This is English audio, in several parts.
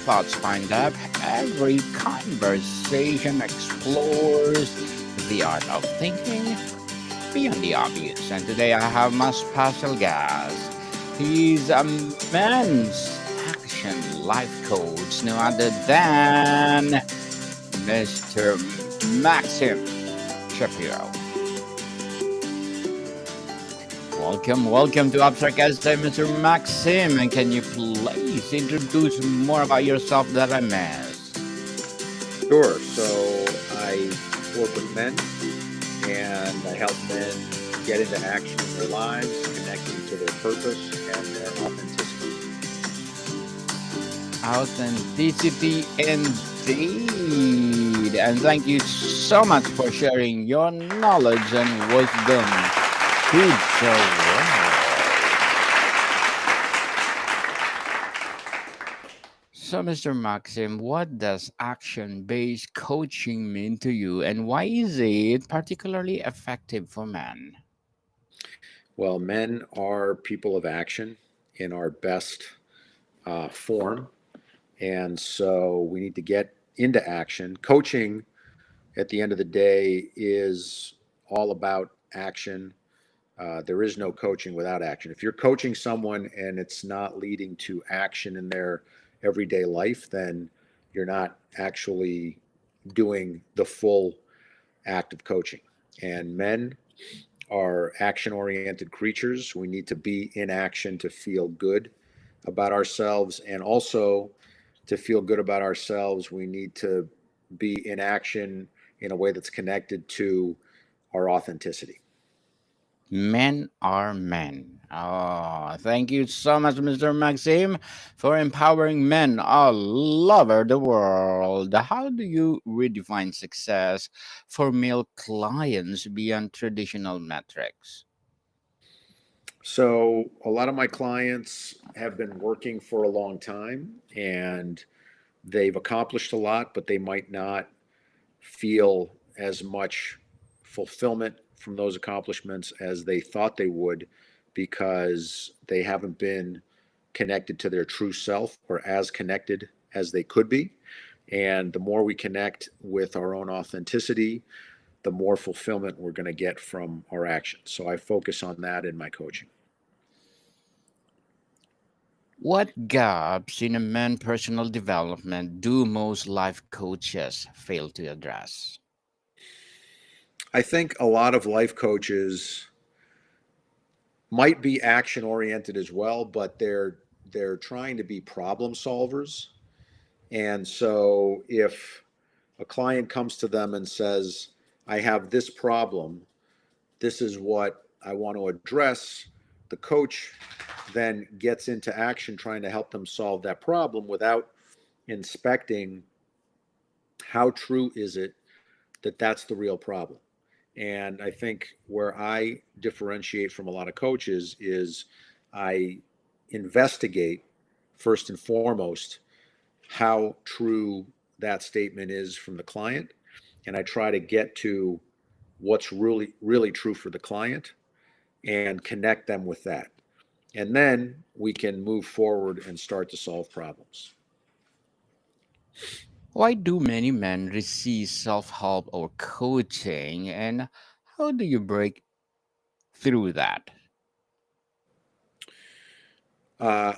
thoughts find depth, every conversation explores the art of thinking beyond the obvious. And today I have my special guest. He's a men's action life coach, no other than Mr. Maxim Shapiro. Welcome to Abstract Essay, Mr. Maxim. And can you please introduce more about yourself that I missed? Sure. So I work with men and I help men get into action in their lives, connecting to their purpose and their authenticity. Authenticity indeed. And thank you so much for sharing your knowledge and wisdom to the world. So, Mr. Maxim, what does action-based coaching mean to you, and why is it particularly effective for men? Well, men are people of action in our best form. And so we need to get into action. Coaching, at the end of the day, is all about action. There is no coaching without action. If you're coaching someone and it's not leading to action in their everyday life, then you're not actually doing the full act of coaching. And men are action oriented creatures. We need to be in action to feel good about ourselves. And also, to feel good about ourselves, we need to be in action in a way that's connected to our authenticity. Men are men. Oh, thank you so much, Mr. Maxim, for empowering men all over the world. How do you redefine success for male clients beyond traditional metrics? So, a lot of my clients have been working for a long time and they've accomplished a lot, but they might not feel as much fulfillment from those accomplishments as they thought they would because they haven't been connected to their true self or as connected as they could be. And the more we connect with our own authenticity, the more fulfillment we're going to get from our actions. So I focus on that in my coaching. What gaps in a man's personal development do most life coaches fail to address? I think a lot of life coaches might be action oriented as well, but they're trying to be problem solvers. And so if a client comes to them and says, I have this problem, this is what I want to address, the coach then gets into action trying to help them solve that problem without inspecting how true is it that that's the real problem. And I think where I differentiate from a lot of coaches is I investigate first and foremost how true that statement is from the client. And I try to get to what's really true for the client and connect them with that. And then we can move forward and start to solve problems. Why do many men resist self help or coaching, and how do you break through that?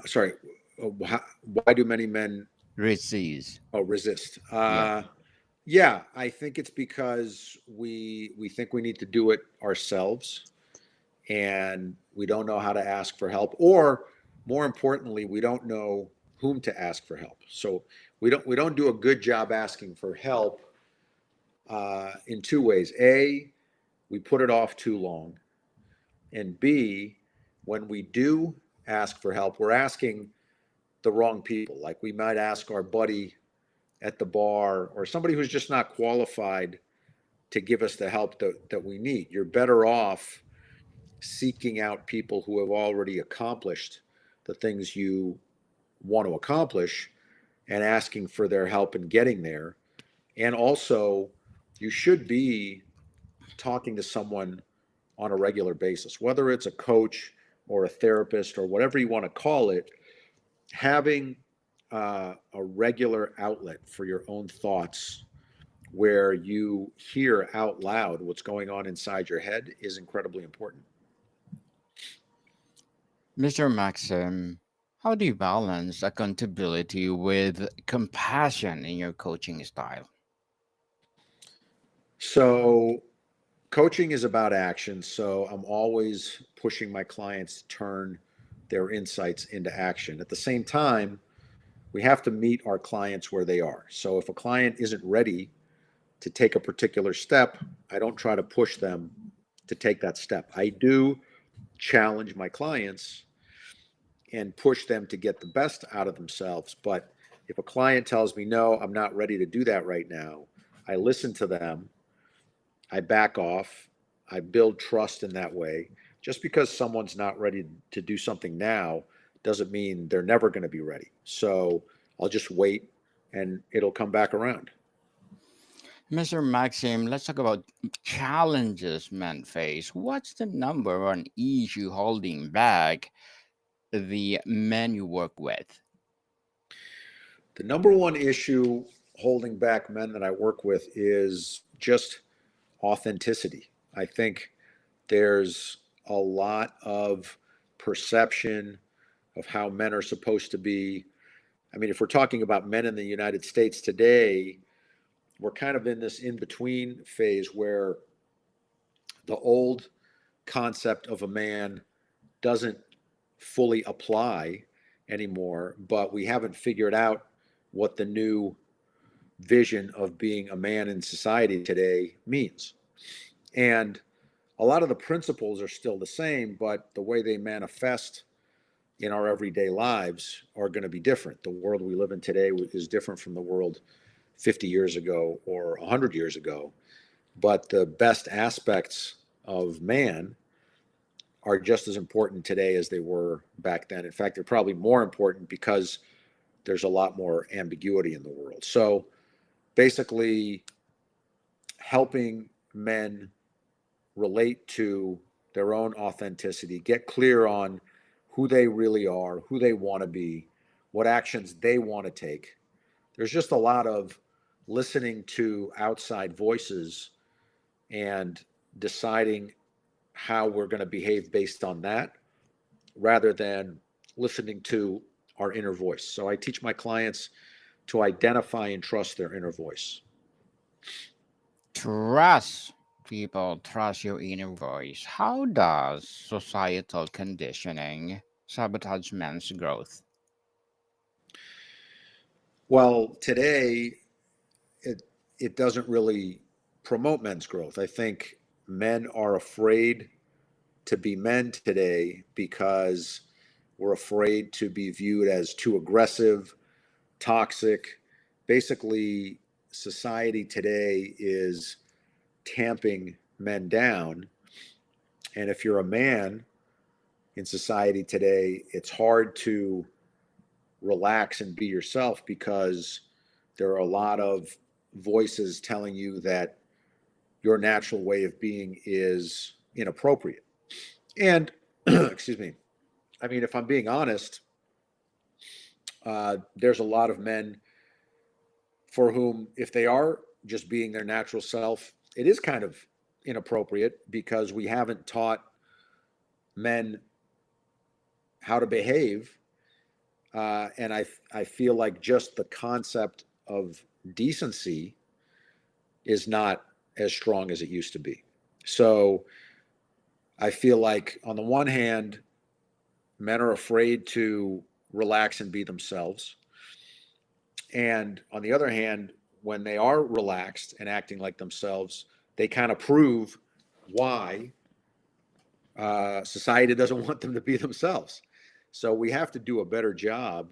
Sorry, why do many men Resist. resist? Yeah. Yeah, I think it's because we think we need to do it ourselves, and we don't know how to ask for help, or more importantly, we don't know whom to ask for help. So we don't do a good job asking for help in two ways. A, we put it off too long, and B, when we do ask for help, we're asking the wrong people. Like we might ask our buddy at the bar or somebody who's just not qualified to give us the help that we need. You're better off seeking out people who have already accomplished the things you want to accomplish and asking for their help in getting there. And also, you should be talking to someone on a regular basis, whether it's a coach or a therapist or whatever you want to call it. Having a regular outlet for your own thoughts where you hear out loud what's going on inside your head is incredibly important. Mr. Maxim, how do you balance accountability with compassion in your coaching style? So, coaching is about action. So, I'm always pushing my clients to turn their insights into action. At the same time, we have to meet our clients where they are. So, if a client isn't ready to take a particular step, I don't try to push them to take that step. I do challenge my clients and push them to get the best out of themselves. But if a client tells me, no, I'm not ready to do that right now, I listen to them, I back off, I build trust in that way. Just because someone's not ready to do something now doesn't mean they're never going to be ready. So I'll just wait and it'll come back around. Mr. Maxim, let's talk about challenges men face. What's the number one issue holding back the men you work with? The number one issue holding back men that I work with is just authenticity. I think there's a lot of perception of how men are supposed to be. I mean, if we're talking about men in the United States today, we're kind of in this in between phase where the old concept of a man doesn't fully apply anymore, but we haven't figured out what the new vision of being a man in society today means. And a lot of the principles are still the same, but the way they manifest in our everyday lives are going to be different. The world we live in today is different from the world 50 years ago or 100 years ago. But the best aspects of man are just as important today as they were back then. In fact, they're probably more important because there's a lot more ambiguity in the world. So basically, helping men relate to their own authenticity, get clear on who they really are, who they want to be, what actions they want to take. There's just a lot of listening to outside voices and deciding how we're going to behave based on that rather than listening to our inner voice. So I teach my clients to identify and trust their inner voice. Trust people, trust your inner voice. How does societal conditioning sabotage men's growth? Well, today it it doesn't really promote men's growth. I think men are afraid to be men today because we're afraid to be viewed as too aggressive, toxic. Basically, society today is tamping men down. And if you're a man in society today, it's hard to relax and be yourself because there are a lot of voices telling you that your natural way of being is inappropriate. And, excuse me, I mean, if I'm being honest, there's a lot of men for whom, if they are just being their natural self, it is kind of inappropriate because we haven't taught men how to behave. And I feel like just the concept of decency is not as strong as it used to be. So I feel like, on the one hand, men are afraid to relax and be themselves. And on the other hand, when they are relaxed and acting like themselves, they kind of prove why society doesn't want them to be themselves. So we have to do a better job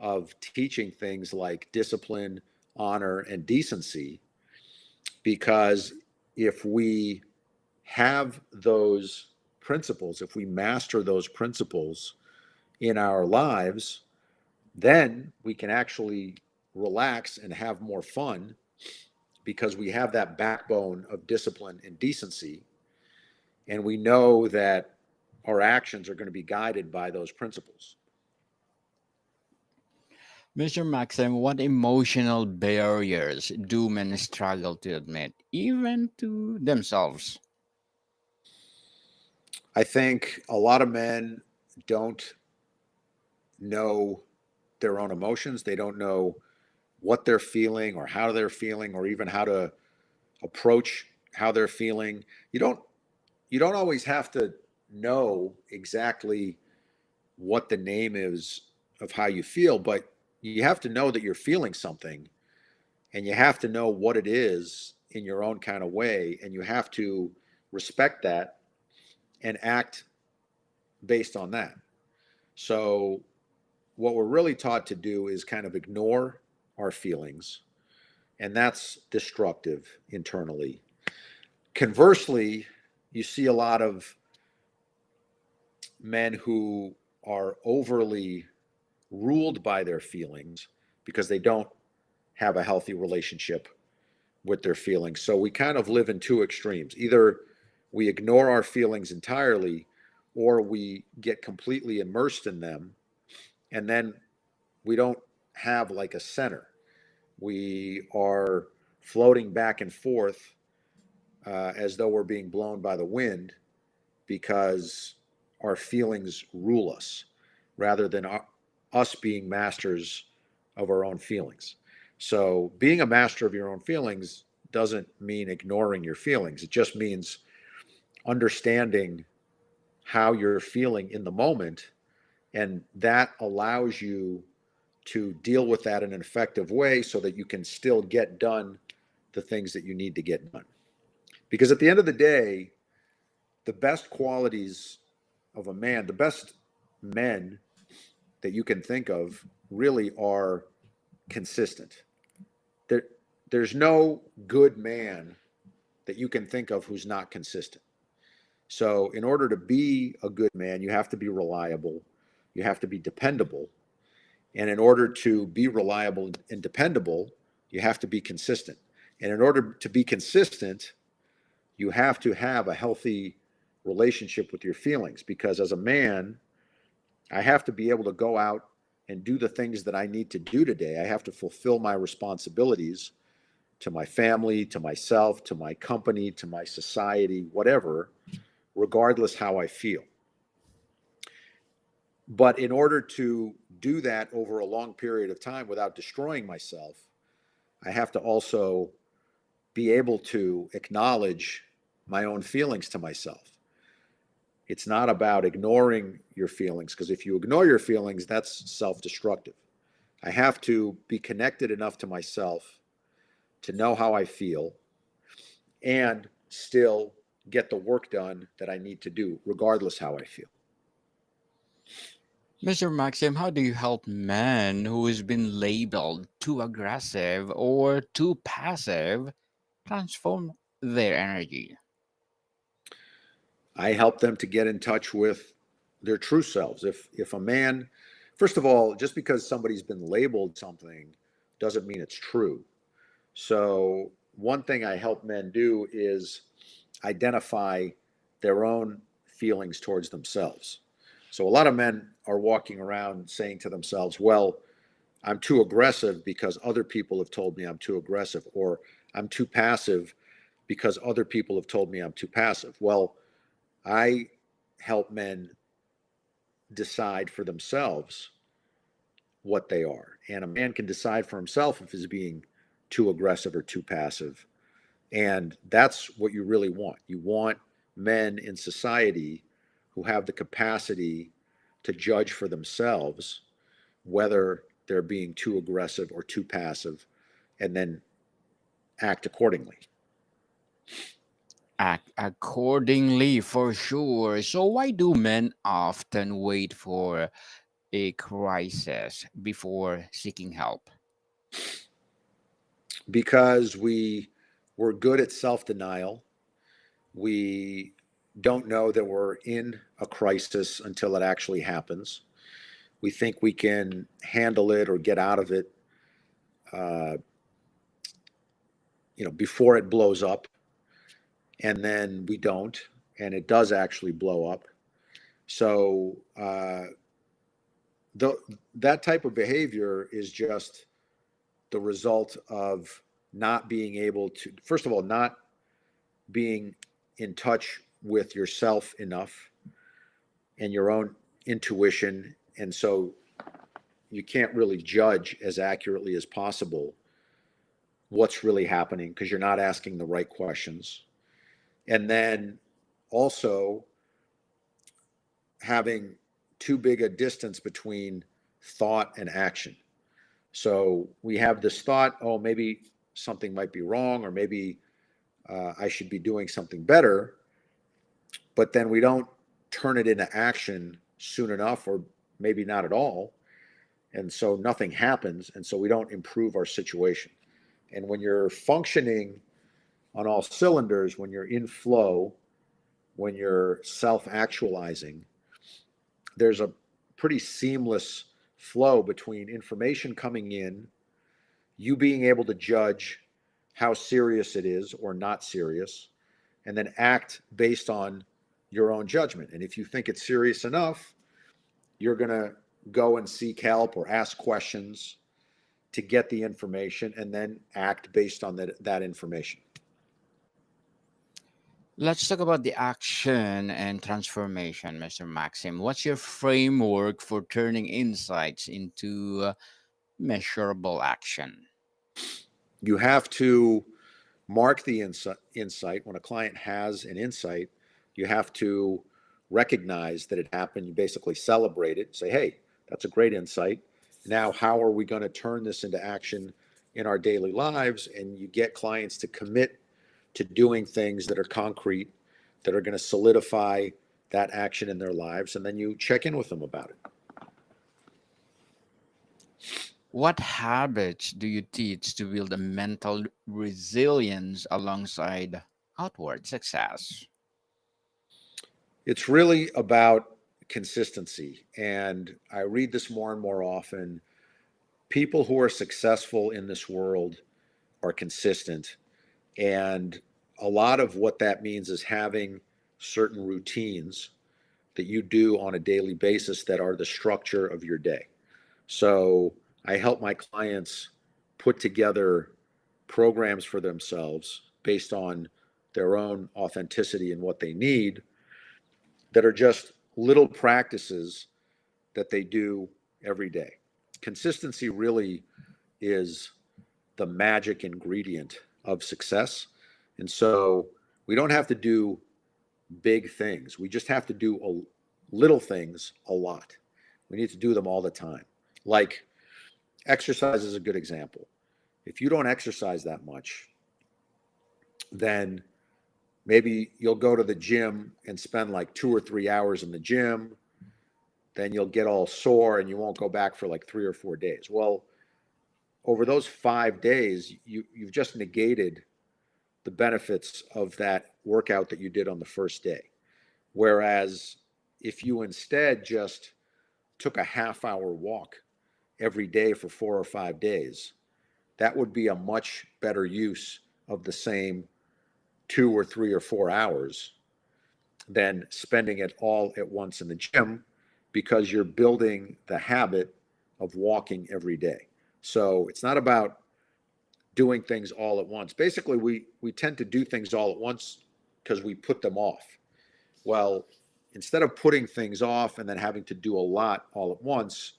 of teaching things like discipline, honor, and decency, because if we have those principles, if we master those principles in our lives, then we can actually relax and have more fun because we have that backbone of discipline and decency. And we know that our actions are going to be guided by those principles. Mr. Maxim, what emotional barriers do men struggle to admit, even to themselves? I think a lot of men don't know their own emotions. They don't know what they're feeling or how they're feeling or even how to approach how they're feeling. You don't you don't always have to know exactly what the name is of how you feel, but you have to know that you're feeling something and you have to know what it is in your own kind of way and you have to respect that and act based on that. So what we're really taught to do is kind of ignore our feelings, and that's destructive internally. Conversely, you see a lot of men who are overly ruled by their feelings because they don't have a healthy relationship with their feelings. So we kind of live in two extremes. Either we ignore our feelings entirely or we get completely immersed in them and then we don't have like a center. We are floating back and forth as though we're being blown by the wind because our feelings rule us rather than us being masters of our own feelings. So, being a master of your own feelings doesn't mean ignoring your feelings. It just means understanding how you're feeling in the moment. And that allows you to deal with that in an effective way so that you can still get done the things that you need to get done. Because at the end of the day, the best qualities of a man, the best men that you can think of really are consistent. There, there's no good man that you can think of who's not consistent. So, in order to be a good man, you have to be reliable, you have to be dependable. And in order to be reliable and dependable, you have to be consistent. And in order to be consistent, you have to have a healthy relationship with your feelings because as a man, I have to be able to go out and do the things that I need to do today. I have to fulfill my responsibilities to my family, to myself, to my company, to my society, whatever, regardless how I feel. But in order to do that over a long period of time without destroying myself, I have to also be able to acknowledge my own feelings to myself. It's not about ignoring your feelings, because if you ignore your feelings, that's self destructive. I have to be connected enough to myself to know how I feel and still get the work done that I need to do, regardless how I feel. Mr. Maxim, how do you help men who has been labeled too aggressive or too passive transform their energy? I help them to get in touch with their true selves. If a man, first of all, just because somebody's been labeled something doesn't mean it's true. So one thing I help men do is identify their own feelings towards themselves. So a lot of men are walking around saying to themselves, well, I'm too aggressive because other people have told me I'm too aggressive, or I'm too passive because other people have told me I'm too passive. Well, I help men decide for themselves what they are. And a man can decide for himself if he's being too aggressive or too passive. And that's what you really want. You want men in society who have the capacity to judge for themselves whether they're being too aggressive or too passive and then act accordingly. Act accordingly for sure. So, why do men often wait for a crisis before seeking help? Because we're good at self-denial. We don't know that we're in a crisis until it actually happens. We think we can handle it or get out of it, uh, before it blows up, and then we don't, and it does actually blow up. So the, that type of behavior is just the result of not being able to, first of all, not being in touch with yourself enough and your own intuition. And so you can't really judge as accurately as possible what's really happening because you're not asking the right questions. And then also having too big a distance between thought and action. So we have this thought, oh, maybe something might be wrong, or maybe I should be doing something better, but then we don't turn it into action soon enough, or maybe not at all. And so nothing happens. And so we don't improve our situation. And when you're functioning on all cylinders, when you're in flow, when you're self actualizing, there's a pretty seamless flow between information coming in, you being able to judge how serious it is or not serious, and then act based on your own judgment. And if you think it's serious enough, you're going to go and seek help or ask questions to get the information and then act based on that information. Let's talk about the action and transformation, Mr. Maxim. What's your framework for turning insights into measurable action? You have to mark the insight. When a client has an insight, you have to recognize that it happened. You basically celebrate it, say, hey, that's a great insight. Now, how are we going to turn this into action in our daily lives? And you get clients to commit to doing things that are concrete, that are going to solidify that action in their lives. And then you check in with them about it. What habits do you teach to build a mental resilience alongside outward success? It's really about consistency. And I read this more and more often. People who are successful in this world are consistent. And a lot of what that means is having certain routines that you do on a daily basis that are the structure of your day. So I help my clients put together programs for themselves based on their own authenticity and what they need, that are just little practices that they do every day. Consistency really is the magic ingredient of success. And so we don't have to do big things. We just have to do little things a lot. We need to do them all the time. Like exercise is a good example. If you don't exercise that much, then maybe you'll go to the gym and spend like 2 or 3 hours in the gym. Then you'll get all sore and you won't go back for like 3 or 4 days. Well, over those 5 days, you've just negated the benefits of that workout that you did on the first day. Whereas if you instead just took a half-hour walk every day for 4 or 5 days, that would be a much better use of the same 2 or 3 or 4 hours than spending it all at once in the gym, because you're building the habit of walking every day. So it's not about doing things all at once. Basically, we tend to do things all at once because we put them off. Well, instead of putting things off and then having to do a lot all at once,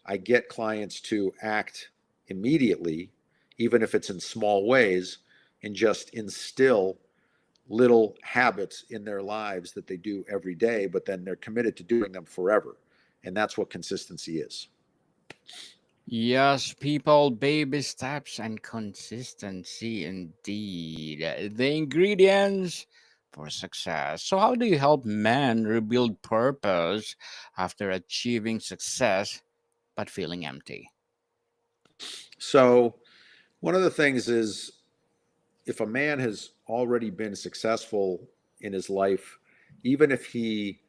I get clients to act immediately, even if it's in small ways, and just instill little habits in their lives that they do every day, but then they're committed to doing them forever. And that's what consistency is. Yes, people, baby steps and consistency indeed. The ingredients for success. So, how do you help men rebuild purpose after achieving success but feeling empty? So, one of the things is, if a man has already been successful in his life, even if he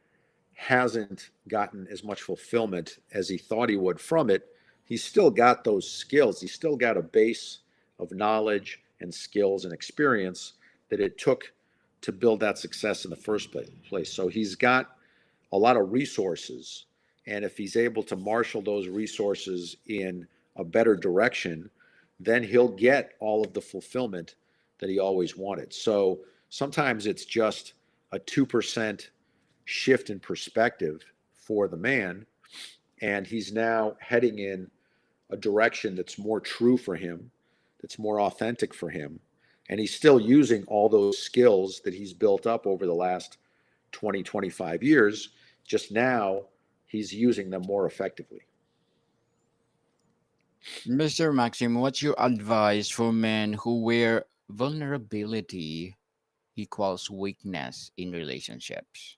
hasn't gotten as much fulfillment as he thought he would from it, he's still got those skills. He's still got a base of knowledge and skills and experience that it took to build that success in the first place. So he's got a lot of resources. And if he's able to marshal those resources in a better direction, then he'll get all of the fulfillment that he always wanted. So sometimes it's just a 2% shift in perspective for the man, and he's now heading in a direction that's more true for him, that's more authentic for him. And he's still using all those skills that he's built up over the last 20, 25 years. Just now, he's using them more effectively. Mr. Maxim, what's your advice for men who wear vulnerability equals weakness in relationships?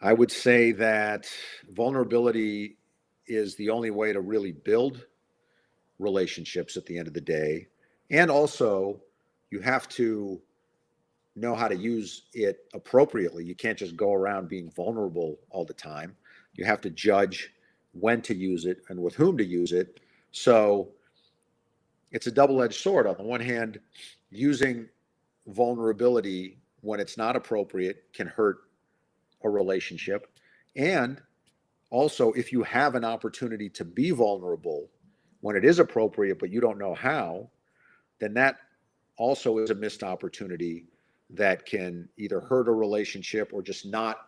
I would say that vulnerability is the only way to really build relationships at the end of the day. And also, you have to know how to use it appropriately. You can't just go around being vulnerable all the time. You have to judge when to use it and with whom to use it. So it's a double-edged sword. On the one hand, using vulnerability when it's not appropriate can hurt a relationship. And also, if you have an opportunity to be vulnerable when it is appropriate, but you don't know how, then that also is a missed opportunity that can either hurt a relationship or just not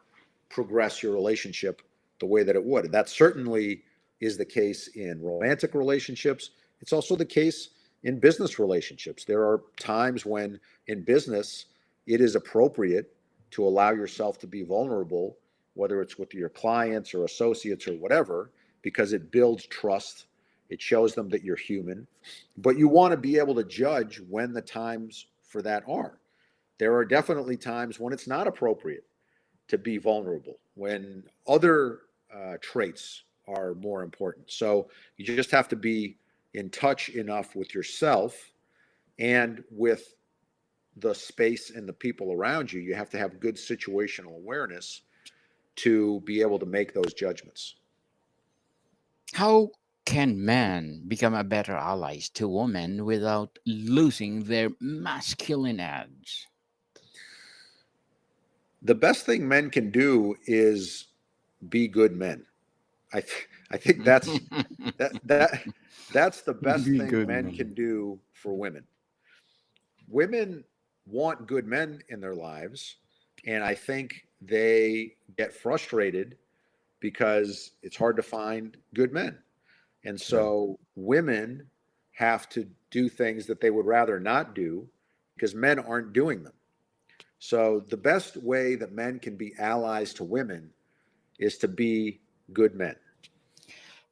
progress your relationship the way that it would. And that certainly is the case in romantic relationships. It's also the case in business relationships. There are times when in business it is appropriate to allow yourself to be vulnerable, whether it's with your clients or associates or whatever, because it builds trust. It shows them that you're human. But you want to be able to judge when the times for that are. There are definitely times when it's not appropriate to be vulnerable, when other traits are more important. So you just have to be in touch enough with yourself and with the space and the people around you. You have to have good situational awareness to be able to make those judgments. How can men become a better allies to women without losing their masculine edge? The best thing men can do is be good men. I think that that's the best Be thing good men men. can do for women. Women want good men in their lives, and I think they get frustrated because it's hard to find good men. And True. so women have to do things that they would rather not do because men aren't doing them. So the best way that men can be allies to women is to be good men.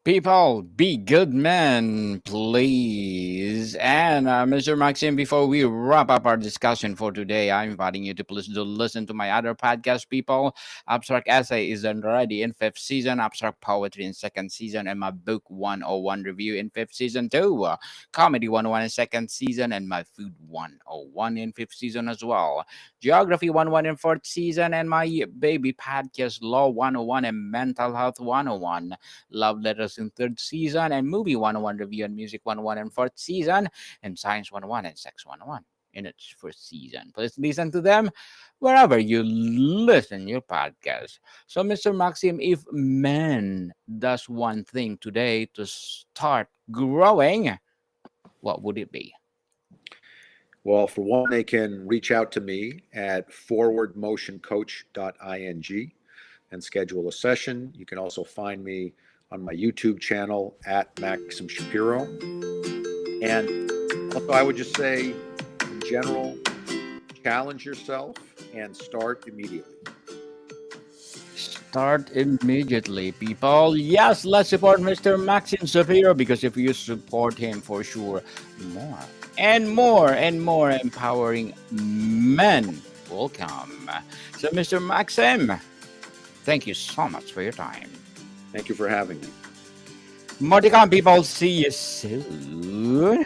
People, be good men, please. And Mr. Maxim, before we wrap up our discussion for today, I'm inviting you to please do listen to my other podcast, people. Abstract Essay is already in fifth season, Abstract Poetry in second season, and my book 101 review in fifth season too. Comedy 101 in second season, and my food 101 in fifth season as well. Geography 101 in fourth season, and my baby podcast Law 101 and Mental Health 101. Love Letters in third season, and Movie 101 Review and Music 101 in fourth season, and Science 101 and Sex 101 in its first season. Please listen to them wherever you listen your podcast. So, Mr. Maxim, if man does one thing today to start growing, what would it be? Well, for one, they can reach out to me at forwardmotioncoach.ing and schedule a session. You can also find me on my YouTube channel at Maxim Shapiro. And also, I would just say, in general, challenge yourself and start immediately. Start immediately, people. Yes, let's support Mr. Maxim Shapiro, because if you support him, for sure, more and more and more empowering men will come. So, Mr. Maxim, thank you so much for your time. Thank you for having me. More to come, people. See you soon.